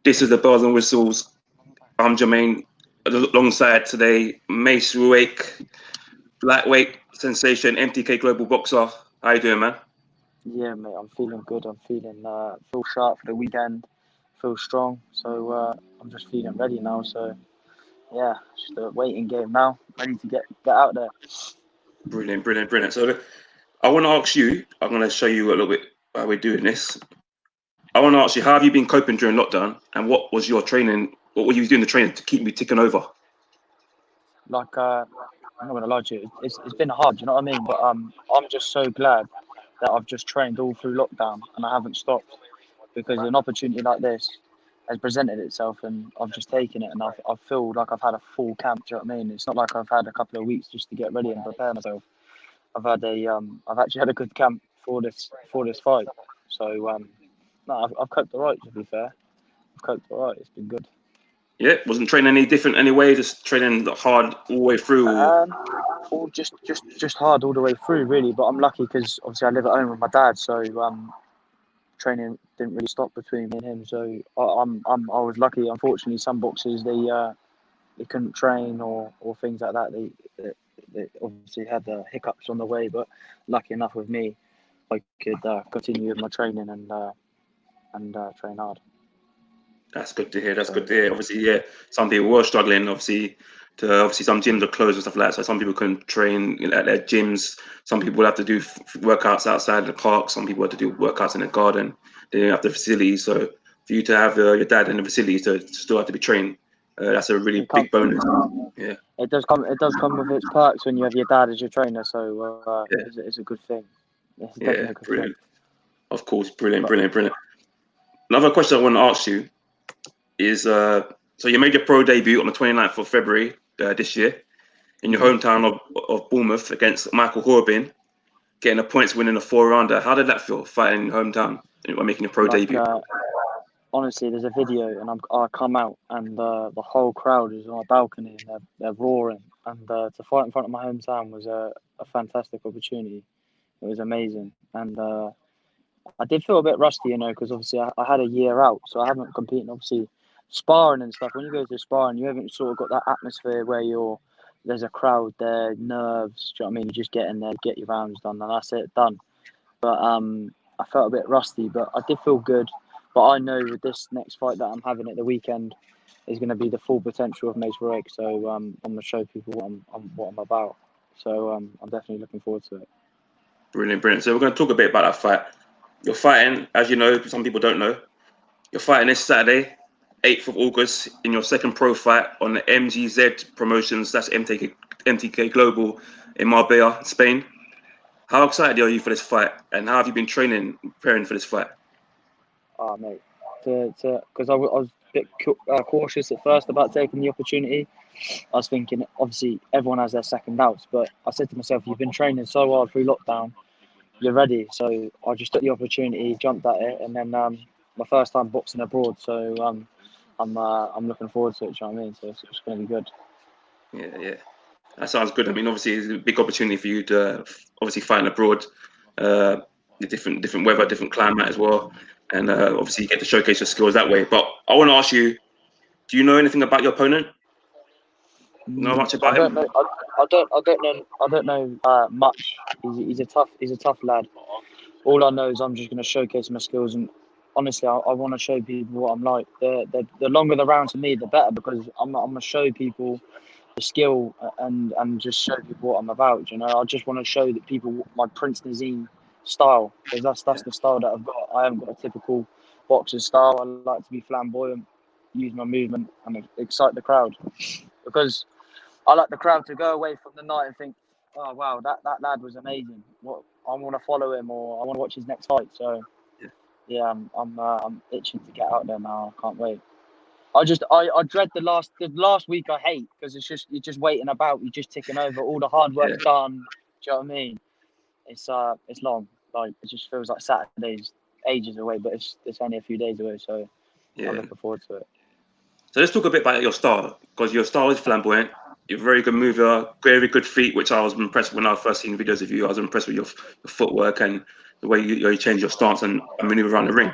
This is the Bells and Whistles. I'm Jermaine. Alongside today, Mace Ruegg, lightweight sensation, MTK Global boxer. How you doing, man? Yeah, mate, I'm feeling good. I'm feeling feel sharp for the weekend. Feel strong. So I'm just feeling ready now. So yeah, just a waiting game now. Ready to get out there. Brilliant, brilliant, brilliant. So I want to ask you. I'm going to show you a little bit how we're doing this. I want to ask you, how have you been coping during lockdown, and what was your training? What were you doing the training to keep me ticking over? Like I'm not gonna lie to you, it's been hard. You know what I mean? But I'm just so glad that I've just trained all through lockdown and I haven't stopped because an opportunity like this has presented itself and I've just taken it and I feel like I've had a full camp. Do you know what I mean? It's not like I've had a couple of weeks just to get ready and prepare myself. I've actually had a good camp for this fight. So no, I've coped alright. To be fair, I've coped alright. It's been good. Yeah, wasn't training any different anyway. Just training hard all the way through. Um, all just hard all the way through, really. But I'm lucky because obviously I live at home with my dad, so training didn't really stop between me and him. So I was lucky. Unfortunately, some boxers they couldn't train or things like that. They obviously had the hiccups on the way, but lucky enough with me, I could continue with my training and train hard. That's good to hear. That's good So to hear. Obviously, yeah, some people were struggling. Obviously some gyms are closed and stuff like that. So some people couldn't train at their gyms. Some people have to do workouts outside the park. Some people have to do workouts in the garden. They didn't have the facilities. So for you to have your dad in the facilities to still have to be trained, that's a really it come big bonus. Yeah, it does come with its perks when you have your dad as your trainer. So yeah, it's a good thing. It's definitely yeah. a good thing. Brilliant. Of course, brilliant, But brilliant, brilliant. Another question I want to ask you is, so you made your pro debut on the 29th of February this year in your mhm. hometown of Bournemouth against Michael Horbin, getting a points win in a four rounder. How did that feel fighting in your hometown and making your pro like debut? honestly, there's a video, and I come out, and the whole crowd is on a balcony, and they're roaring. And to fight in front of my hometown was a fantastic opportunity. It was amazing, and I did feel a bit rusty, because obviously I had a year out, so I haven't competed. Obviously, sparring and stuff. When you go to sparring, you haven't sort of got that atmosphere where there's a crowd there, nerves. Do you know what I mean? You just get in there, get your rounds done, and that's it, done. But I felt a bit rusty, but I did feel good. But I know with this next fight that I'm having at the weekend is going to be the full potential of Mace Ruegg. So I'm going to show people what I'm about. So I'm definitely looking forward to it. Brilliant, brilliant. So we're going to talk a bit about that fight. You're fighting, as you know, some people don't know, you're fighting this Saturday, 8th of August, in your second pro fight on the MGZ Promotions, that's MTK Global in Marbella, Spain. How excited are you for this fight, and how have you been training, preparing for this fight? Ah, mate, because I was a bit cautious at first about taking the opportunity. I was thinking, obviously, everyone has their second doubts, but I said to myself, you've been training so hard through lockdown, you're ready. So I just took the opportunity, jumped at it, and then my first time boxing abroad. So I'm looking forward to it. Do you know what I mean? So it's going to be good. Yeah, yeah. That sounds good. I mean, obviously, it's a big opportunity for you to obviously fight abroad, uh, the different weather, different climate as well, and obviously you get to showcase your skills that way. But I want to ask you, do you know anything about your opponent? Know much I about don't him? know. I don't know much. He's a tough lad. All I know is I'm just going to showcase my skills, and honestly, I want to show people what I'm like. The longer the rounds for me, the better, because I'm going to show people the skill and just show people what I'm about. I just want to show that people my Prince Nazim style, because that's the style that I've got. I haven't got a typical boxer style. I like to be flamboyant, use my movement, and excite the crowd, because I like the crowd to go away from the night and think, oh wow, that lad was amazing. What I want to follow him, or I want to watch his next fight. So Yeah, yeah, I'm itching to get out there now. I can't wait. I dread the last week. I hate because it's just you're just waiting about. You're just ticking over. All the hard yeah, work's done. Do you know what I mean? It's long. Like it just feels like Saturday's ages away, but it's only a few days away. So I'm yeah. looking forward to it. So let's talk a bit about your style, because your style is flamboyant. You're a very good mover, very good feet, which I was impressed when I first seen videos of you. I was impressed with your footwork and the way you change your stance and maneuver around the ring.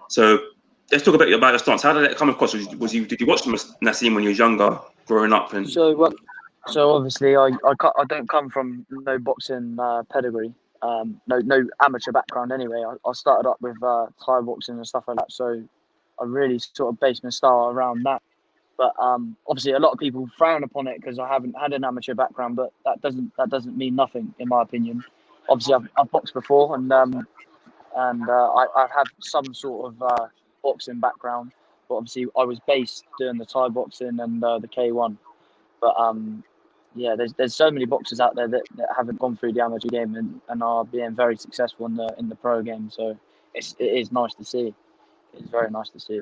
So let's talk a bit about your stance. How did that come across? Did you watch Nassim when you were younger, growing up? And So obviously I don't come from no boxing pedigree, no amateur background anyway. I started up with Thai boxing and stuff like that. So I really sort of based my style around that. But obviously a lot of people frown upon it because I haven't had an amateur background. But that doesn't mean nothing in my opinion. Obviously I've boxed before and I have some sort of boxing background. But obviously I was based doing the Thai boxing and the K1. But yeah, there's so many boxers out there that haven't gone through the amateur game and are being very successful in the pro game. So it is nice to see. It's very nice to see.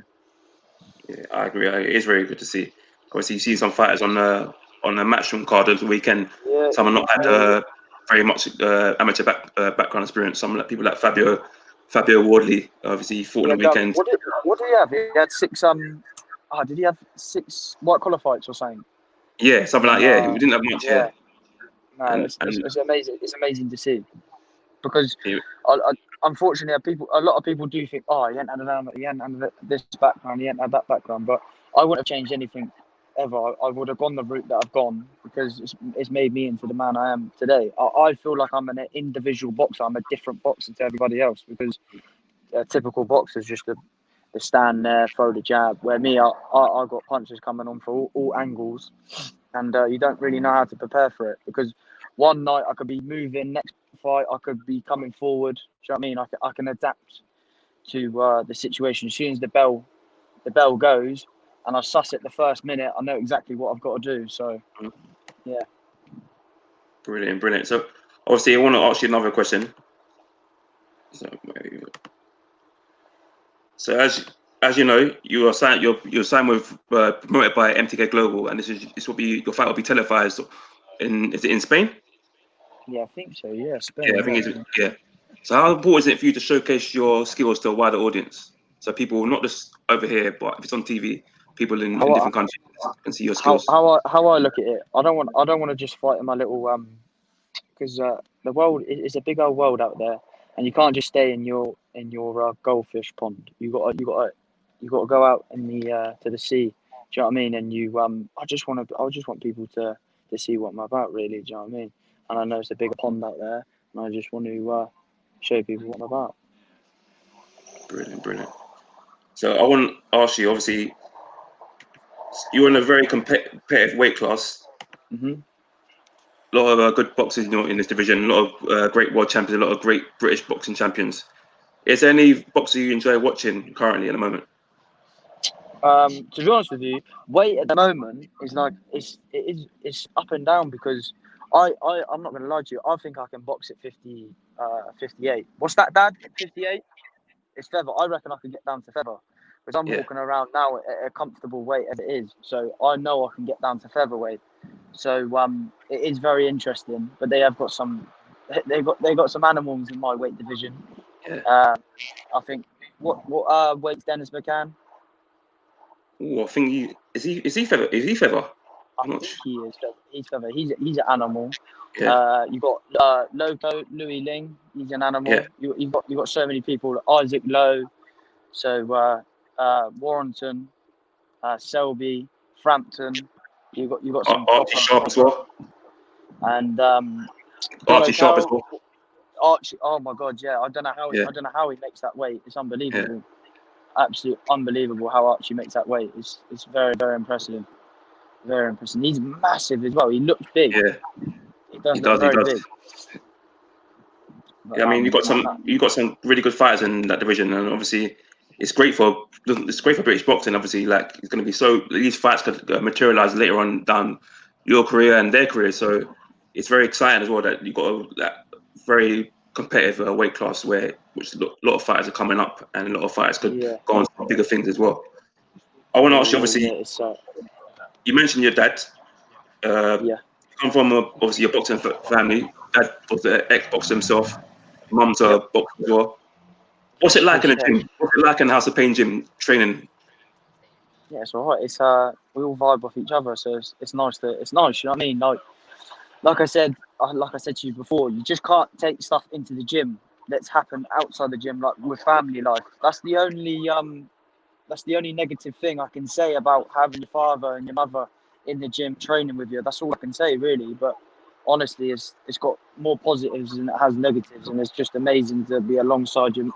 yeah, I agree. It is very good to see. Obviously, you see some fighters on the matchroom card of the weekend. Yeah, Some have not had very much amateur background experience. Some like people like Fabio Wardley. Obviously, he fought on the weekend. What did he have? He had six. Did he have 6 white collar fights or something? Yeah, something like we didn't have much Yeah, here. no, And it's amazing. It's amazing to see because yeah, unfortunately, a lot of people do think, oh, he hadn't had this background, he hadn't had that background. But I wouldn't have changed anything ever. I would have gone the route that I've gone because it's made me into the man I am today. I feel like I'm an individual boxer. I'm a different boxer to everybody else because a typical boxer is just the stand there, throw the jab. Where me, I got punches coming on for all angles, and you don't really know how to prepare for it because one night I could be moving, next fight I could be coming forward. Do you know what I mean? I can adapt to the situation. As soon as the bell goes, and I suss it the first minute, I know exactly what I've got to do. So, yeah. brilliant. So, obviously, I want to ask you another question. So, as you know, you are signed. You're signed with promoted by MTK Global, and this will be your fight will be televised in Spain? Yeah, I think so. Yeah, Spain. Yeah, I think it's yeah. So how important is it for you to showcase your skills to a wider audience? So people not just over here, but if it's on TV, people in different countries can see your skills. How I look at it, I don't want to just fight in my little because the world is a big old world out there, and you can't just stay in your goldfish pond. You got to go out in the to the sea. Do you know what I mean? And I just want people to see what I'm about. Really, do you know what I mean? And I know it's a big pond out there, and I just want to show people what I'm about. Brilliant. So I want to ask you. Obviously, you're in a very competitive weight class. Mm-hmm. A lot of good boxers, in this division. A lot of great world champions. A lot of great British boxing champions. Is there any boxer you enjoy watching currently at the moment? To be honest with you, weight at the moment is like it's up and down because I'm not gonna lie to you. I think I can box at 58. What's that, Dad? 58? It's feather. I reckon I can get down to feather because I'm walking around now at a comfortable weight as it is. So I know I can get down to featherweight. So it is very interesting. But they have got some. They got some animals in my weight division. Yeah. I think what weight's Dennis McCann? Ooh, I think is he feather? Is he feather? I think he is. He's feather. He's an animal. Yeah. You got Loco Louis Ling. He's an animal. Yeah. You got so many people. Isaac Lowe. So Warrington, Selby, Frampton. You got some Archie Sharp as well. And Archie Sharp as well. Archie. Oh my God, yeah. I don't know how he makes that weight. It's unbelievable. Yeah. Absolutely unbelievable how Archie makes that weight. It's very, very impressive. Very impressive. He's massive as well. He looks big. Yeah. He does look very big. But, yeah, I mean, you got some really good fighters in that division, and obviously, it's great for British boxing. Obviously, like it's going to be these fights could materialize later on down your career and their career. So it's very exciting as well that you got that very competitive weight class which a lot of fighters are coming up, and a lot of fighters could go on to bigger things as well. I want to ask you, obviously, you mentioned your dad. You come from obviously a boxing family. Dad was an ex-boxer himself. Mum's a boxer as well. What's it like in the gym? What's it like in the House of Pain gym training? Yeah, it's alright. It's we all vibe off each other, so it's nice. You know what I mean? Like I said to you before, you just can't take stuff into the gym that's happened outside the gym, like with family life. That's the only that's the only negative thing I can say about having your father and your mother in the gym training with you. That's all I can say, really. But honestly, it's got more positives than it has negatives, and it's just amazing to be alongside your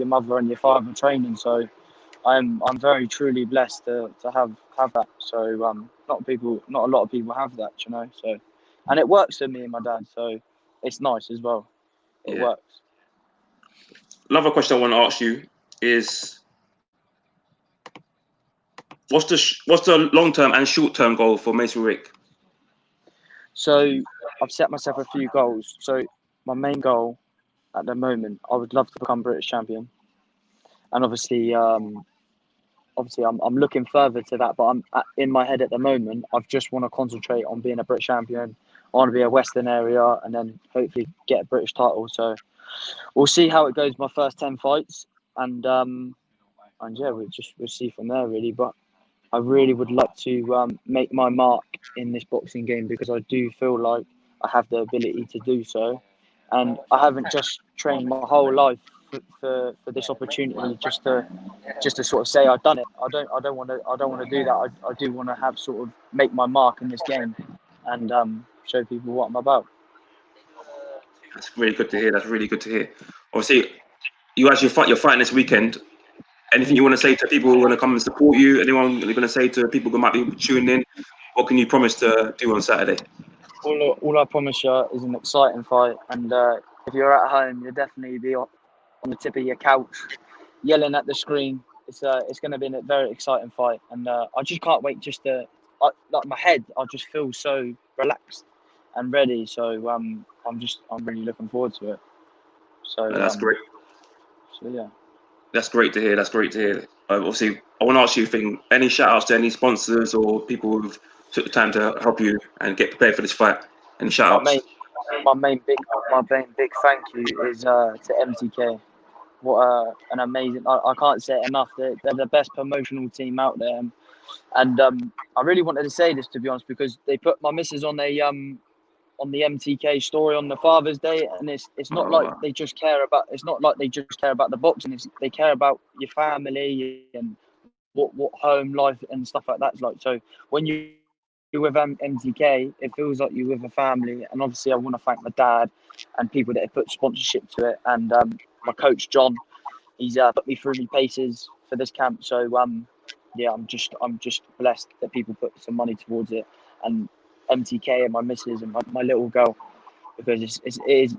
mother and your father training. So I'm very truly blessed to have that. So not a lot of people have that, you know. So, and it works for me and my dad. So it's nice as well. It Yeah. works. Another question I want to ask you is, what's the long-term and short-term goal for Mace Ruegg? So I've set myself a few goals. So my main goal at the moment, I would love to become British champion, and obviously, I'm looking further to that. But in my head at the moment, I just want to concentrate on being a British champion. I want to be a Western area, and then hopefully get a British title. So we'll see how it goes. My first 10 fights, and yeah, we'll see from there, really. But I really would like to make my mark in this boxing game, because I do feel like I have the ability to do so, and I haven't just trained my whole life for this opportunity just to sort of say I've done it. I don't want to do that. I do want to have sort of make my mark in this game, and show people what I'm about. That's really good to hear. That's really good to hear. Obviously, you're fighting this weekend. Anything you want to say to people who want to come and support you? Anyone you're going to say to people who might be tuning in? What can you promise to do on Saturday? All I promise you is an exciting fight, and if you're at home, you'll definitely be on the tip of your couch, yelling at the screen. It's going to be a very exciting fight, and I just can't wait. Like my head, I just feel so relaxed and ready. So I'm really looking forward to it. So That's great. So yeah. That's great to hear. That's great to hear. Obviously, I want to ask you any shout outs to any sponsors or people who've took the time to help you and get prepared for this fight? Any shout outs? My main big thank you is to MTK. What an amazing! I can't say it enough. They're the best promotional team out there, and I really wanted to say this, to be honest, because they put my missus on the MTK story on the Father's Day, and it's not like they just care about the boxing. They care about your family and what home life and stuff like that's like. So when you're with MTK, it feels like you're with a family. And obviously, I want to thank my dad and people that have put sponsorship to it, and my coach John. He's put me through my paces for this camp. So yeah, I'm just blessed that people put some money towards it, and MTK and my missus and my little girl, because it's a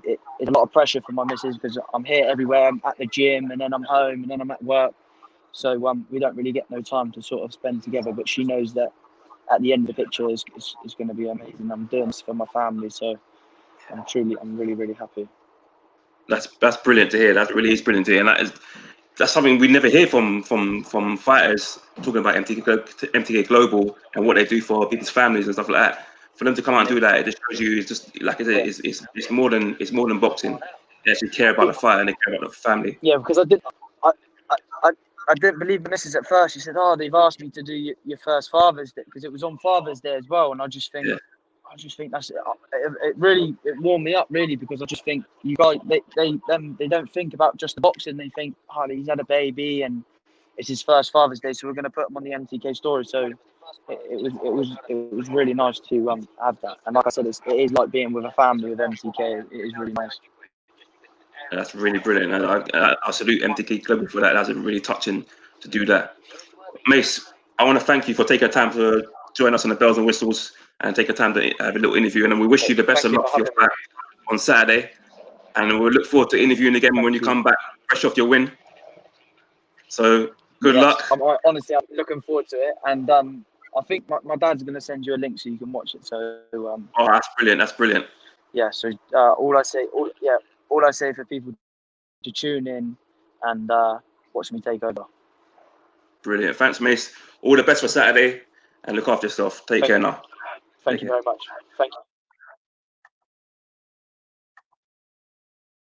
lot of pressure for my missus, because I'm here everywhere. I'm at the gym, and then I'm home, and then I'm at work. So we don't really get no time to sort of spend together. But she knows that at the end of the picture is going to be amazing. I'm doing this for my family, so I'm really, really happy. That's brilliant to hear. That really is brilliant to hear, and that's something we never hear from fighters talking about MTK Global and what they do for people's families and stuff like that. For them to come out and do that, it just shows you, it's just like I said, it's more than boxing. They actually care about the fight and they care about the family. Yeah, because I didn't believe the missus at first. She said, "Oh, they've asked me to do your first Father's Day," because it was on Father's Day as well, and I just think that's it warmed me up, really, because I just think you guys they don't think about just the boxing. They think, oh, he's had a baby and it's his first Father's Day, so we're going to put him on the MTK story. So it was really nice to have that. And like I said, it is like being with a family with MTK. It is really nice. That's really brilliant, and I salute MTK Global for that. That's really touching to do that. Mace, I want to thank you for taking the time to join us on the Bells and Whistles and take the time to have a little interview. And we wish you the best of luck for your fight on Saturday. And we'll look forward to interviewing again when you come back fresh off your win. So good luck. Honestly, I'm looking forward to it. And I think my dad's going to send you a link so you can watch it. So oh, that's brilliant. That's brilliant. Yeah. So all I say for people to tune in and watch me take over. Brilliant. Thanks, Mace. All the best for Saturday, and look after yourself. Take care now. Thank you very much. Thank you.